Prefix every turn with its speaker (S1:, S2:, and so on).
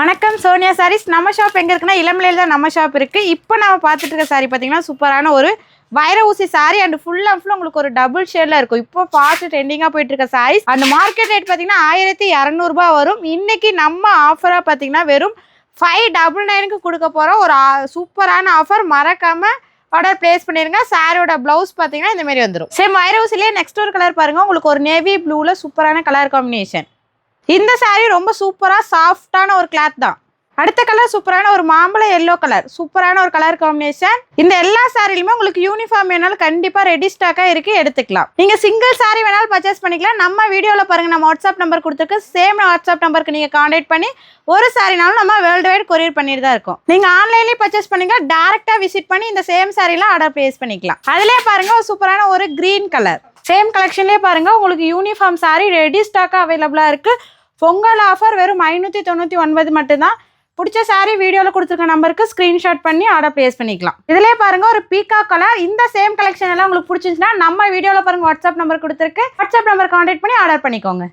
S1: வணக்கம் சோனியா சாரீஸ். நம்ம ஷாப் எங்கே இருக்குன்னா இளம்பிள்ளையில் தான் நம்ம ஷாப் இருக்குது. இப்போ நம்ம பார்த்துட்டு இருக்க சாரி பார்த்தீங்கன்னா சூப்பரான ஒரு வைர ஊசி sorry and full and full உங்களுக்கு ஒரு டபுள் ஷேடில் இருக்கும். இப்போ ஃபாஸ்ட் ட்ரெண்டிங்காக போயிட்டு இருக்க சாரீஸ் அந்த மார்க்கெட் ரேட் பார்த்தீங்கன்னா 1200 வரும். இன்னைக்கு நம்ம ஆஃபராக பார்த்தீங்கன்னா வெறும் 599க்கு கொடுக்க போகிறோம். ஒரு சூப்பரான ஆஃபர், மறக்காமல் ஆர்டர் பிளேஸ் பண்ணிருங்க. சாரியோட பிளவுஸ் பார்த்தீங்கன்னா இந்த மாதிரி வந்துடும். சேம் வைர ஊசிலேயே நெக்ஸ்ட் ஒரு கலர் பாருங்கள், உங்களுக்கு ஒரு நேவி ப்ளூவில் சூப்பரான கலர் காம்பினேஷன். இந்த சாரீ ரொம்ப சூப்பராக சாஃப்டான ஒரு கிளாத் தான். அடுத்த கலர் சூப்பரான ஒரு மாம்பழ எல்லோ கலர், சூப்பரான ஒரு கலர் காம்பினேஷன். இந்த எல்லா சாரிலுமே உங்களுக்கு யூனிஃபார்ம் வேணாலும் கண்டிப்பாக ரெடி ஸ்டாக்காக இருக்குது, எடுத்துக்கலாம். நீங்கள் சிங்கிள் சாரி வேணாலும் பர்ச்சேஸ் பண்ணிக்கலாம். நம்ம வீடியோவில் பாருங்கள், நம்ம வாட்ஸ்அப் நம்பர் கொடுத்துருக்கு. சேம் வாட்ஸ்அப் நம்பருக்கு நீங்கள் கான்டாக்ட் பண்ணி ஒரு சாரினாலும் நம்ம வேர்ல்டு வைட் கொரியர் பண்ணிட்டு தான் இருக்கோம். நீங்கள் ஆன்லைன்லேயே பர்ச்சேஸ் பண்ணிங்க, டேரெக்டாக விசிட் பண்ணி இந்த சேம் சாரிலாம் ஆர்டர் பிளேஸ் பண்ணிக்கலாம். அதிலே பாருங்கள் ஒரு சூப்பரான ஒரு க்ரீன் கலர். சேம் கலெக்ஷன்லேயே பாருங்கள் உங்களுக்கு யூனிஃபார்ம் சாரி ரெடி ஸ்டாக்காக அவைலபிளாக இருக்குது. பொங்கல் ஆஃபர் வெறும் 599 மட்டும்தான். பிடிச்ச சாரி வீடியோவில் கொடுத்துருக்க நம்பருக்கு ஸ்க்ரீன்ஷாட் பண்ணி ஆர்டர் பிளேஸ் பண்ணிக்கலாம். இதிலே பாருங்க ஒரு பீகா கலர். இந்த சேம் கலெக்ஷன் எல்லாம் உங்களுக்கு பிடிச்சிருந்துச்சுன்னா நம்ம வீடியோவில் பாருங்க வாட்ஸ்அப் நம்பர் கொடுத்துருக்கு. வாட்ஸ்அப் நம்பர் கான்டாக்ட் பண்ணி ஆர்டர் பண்ணிக்கோங்க.